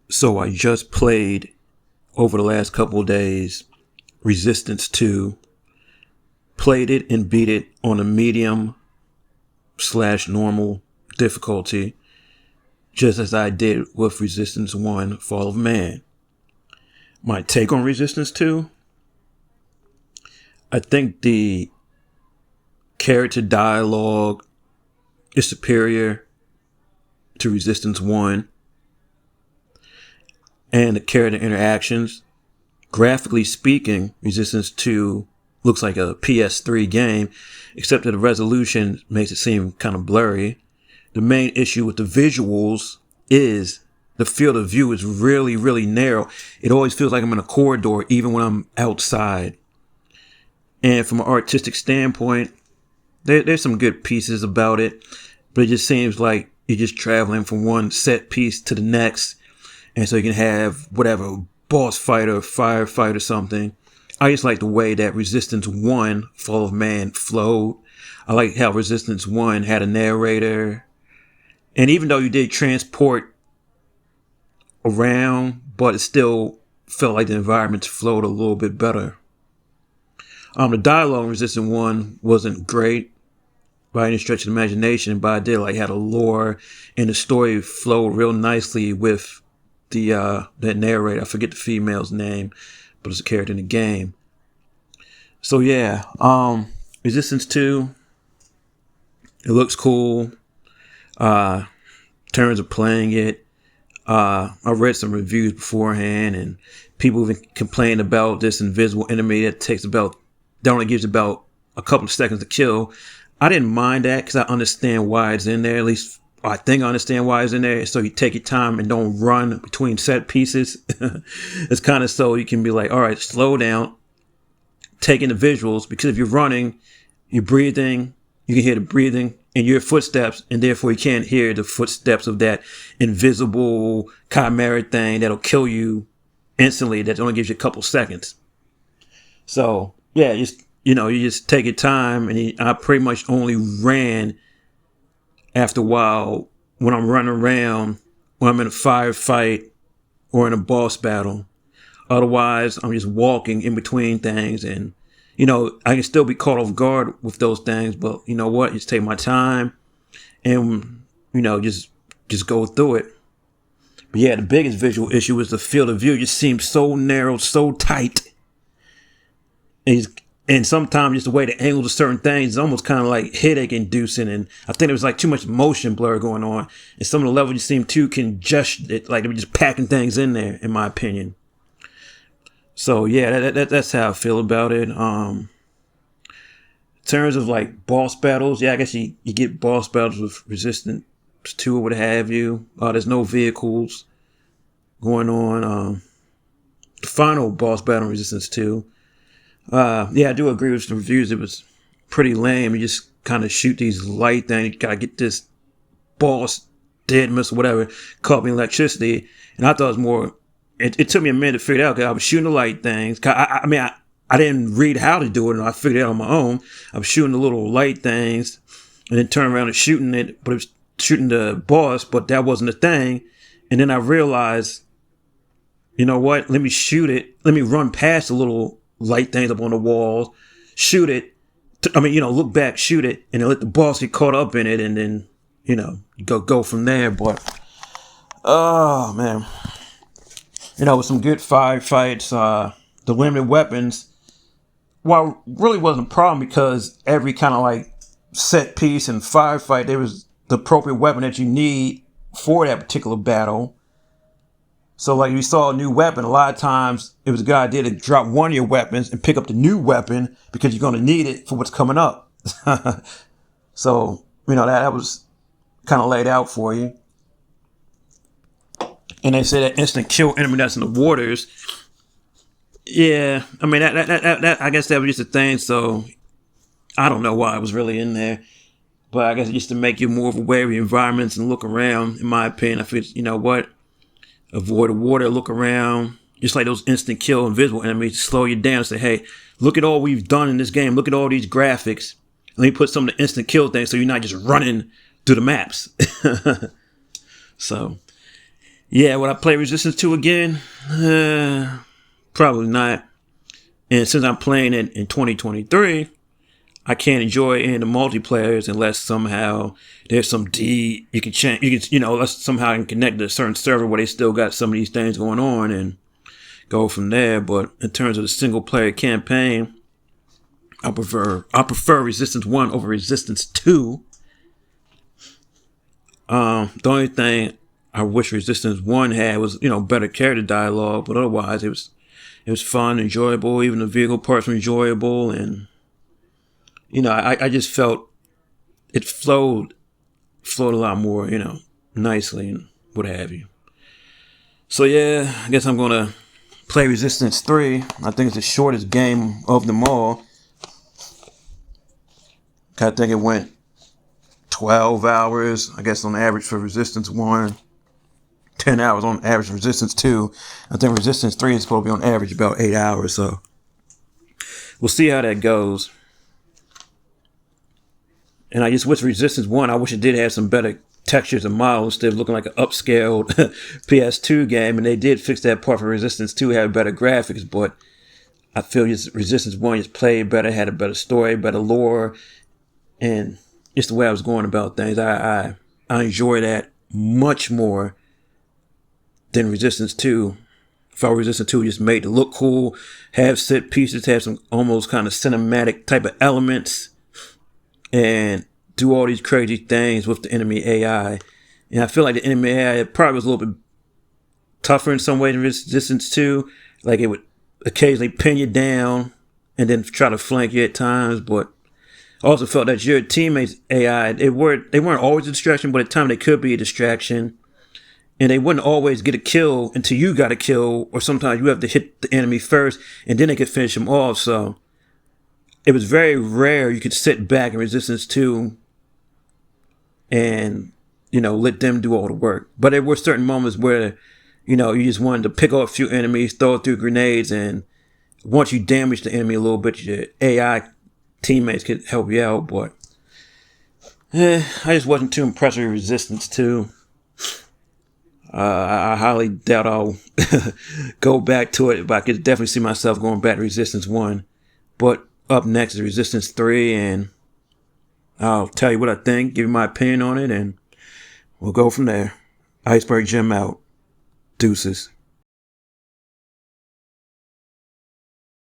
So I just played over the last couple of days Resistance 2. Played it and beat it on a medium/normal difficulty, just as I did with Resistance 1 Fall of Man. My take on Resistance 2? I think the character dialogue is superior to Resistance 1. And the character interactions. Graphically speaking, Resistance 2 looks like a PS3 game, except that the resolution makes it seem kind of blurry. The main issue with the visuals is the field of view is really, really narrow. It always feels like I'm in a corridor, even when I'm outside. And from an artistic standpoint, there's some good pieces about it, but it just seems like you're just traveling from one set piece to the next. And so you can have whatever boss fight or firefight or something. I just like the way that Resistance 1 Fall of Man flowed. I like how Resistance 1 had a narrator. And even though you did transport around, but it still felt like the environments flowed a little bit better. The dialogue in Resistance 1 wasn't great by any stretch of the imagination, but I did like had a lore, and the story flowed real nicely with that narrator. I forget the female's name, but it's a character in the game. So yeah, Resistance 2, it looks cool. Terms of playing it, I read some reviews beforehand, and people even complained about this invisible enemy that only gives about a couple of seconds to kill. I didn't mind that because I understand why it's in there. At least I think I understand why it's in there. So you take your time and don't run between set pieces. It's kind of so you can be like, all right, slow down, take in the visuals, because if you're running, you're breathing, you can hear the breathing and your footsteps, and therefore you can't hear the footsteps of that invisible chimera thing that'll kill you instantly. That only gives you a couple seconds. So yeah, you just take your time, and I pretty much only ran after a while when I'm running around, when I'm in a firefight or in a boss battle. Otherwise, I'm just walking in between things, and I can still be caught off guard with those things, but you know what? Just take my time and, just go through it. But yeah, the biggest visual issue is the field of view. It just seems so narrow, so tight. And sometimes just the way the angles of certain things is almost kind of like headache inducing. And I think there was like too much motion blur going on. And some of the levels just seem too congested, like they were just packing things in there, in my opinion. So yeah, that's how I feel about it. In terms of like boss battles, yeah, I guess you get boss battles with Resistance 2 or what have you. There's no vehicles going on. The final boss battle in Resistance 2. Yeah, I do agree with the reviews. It was pretty lame. You just kind of shoot these light things. You gotta get this boss dead missile, whatever, caught me in electricity. And I thought it was more. It took me a minute to figure it out because I was shooting the light things. I didn't read how to do it, and I figured it out on my own. I was shooting the little light things, and then turning around and shooting it, but it was shooting the boss, but that wasn't a thing. And then I realized, you know what? Let me shoot it. Let me run past the little light things up on the walls, shoot it. Look back, shoot it, and then let the boss get caught up in it, and then, go from there. But, oh, man. With some good firefights, the limited weapons, well, really wasn't a problem because every kind of like set piece and firefight, there was the appropriate weapon that you need for that particular battle. So like if you saw a new weapon, a lot of times it was a good idea to drop one of your weapons and pick up the new weapon because you're going to need it for what's coming up. So, that was kind of laid out for you. And they say that instant kill enemy that's in the waters. Yeah, that I guess that was just a thing. So I don't know why it was really in there, but I guess just to make you more aware of your environments and look around. In my opinion, I feel avoid the water, look around. Just like those instant kill invisible enemies, slow you down and say, hey, look at all we've done in this game. Look at all these graphics. Let me put some of the instant kill things so you're not just running through the maps. So. Yeah, would I play Resistance 2 again? Probably not. And since I'm playing it in 2023, I can't enjoy any of the multiplayers unless somehow there's some you can change, unless somehow I can connect to a certain server where they still got some of these things going on and go from there. But in terms of the single player campaign, I prefer Resistance 1 over Resistance 2. The only thing I wish Resistance 1 had was, better character dialogue, but otherwise it was fun, enjoyable. Even the vehicle parts were enjoyable, and I just felt it flowed a lot more, nicely and what have you. So yeah, I guess I'm gonna play Resistance 3. I think it's the shortest game of them all. I think it went 12 hours, I guess, on average for Resistance 1. 10 hours on average for Resistance 2. I think Resistance 3 is supposed to be on average about 8 hours, so we'll see how that goes. And I just wish Resistance 1, I wish it did have some better textures and models instead of looking like an upscaled PS2 game. And they did fix that part for Resistance 2, have better graphics, but I feel just Resistance 1 just played better, had a better story, better lore, and just the way I was going about things. I enjoy that much more than Resistance 2. If I were Resistance 2 just made to look cool, have set pieces, have some almost kind of cinematic type of elements, and do all these crazy things with the enemy AI. And I feel like the enemy AI probably was a little bit tougher in some way than Resistance 2. Like it would occasionally pin you down and then try to flank you at times, but I also felt that your teammates' AI, they weren't always a distraction, but at times they could be a distraction. And they wouldn't always get a kill until you got a kill, or sometimes you have to hit the enemy first, and then they could finish them off. So it was very rare you could sit back in Resistance 2 and, let them do all the work. But there were certain moments where, you just wanted to pick off a few enemies, throw it through grenades, and once you damage the enemy a little bit, your AI teammates could help you out. But I just wasn't too impressed with Resistance 2. I highly doubt I'll go back to it, but I could definitely see myself going back to Resistance 1. But up next is Resistance 3, and I'll tell you what I think, give you my opinion on it, and we'll go from there. Iceberg Jim out. Deuces.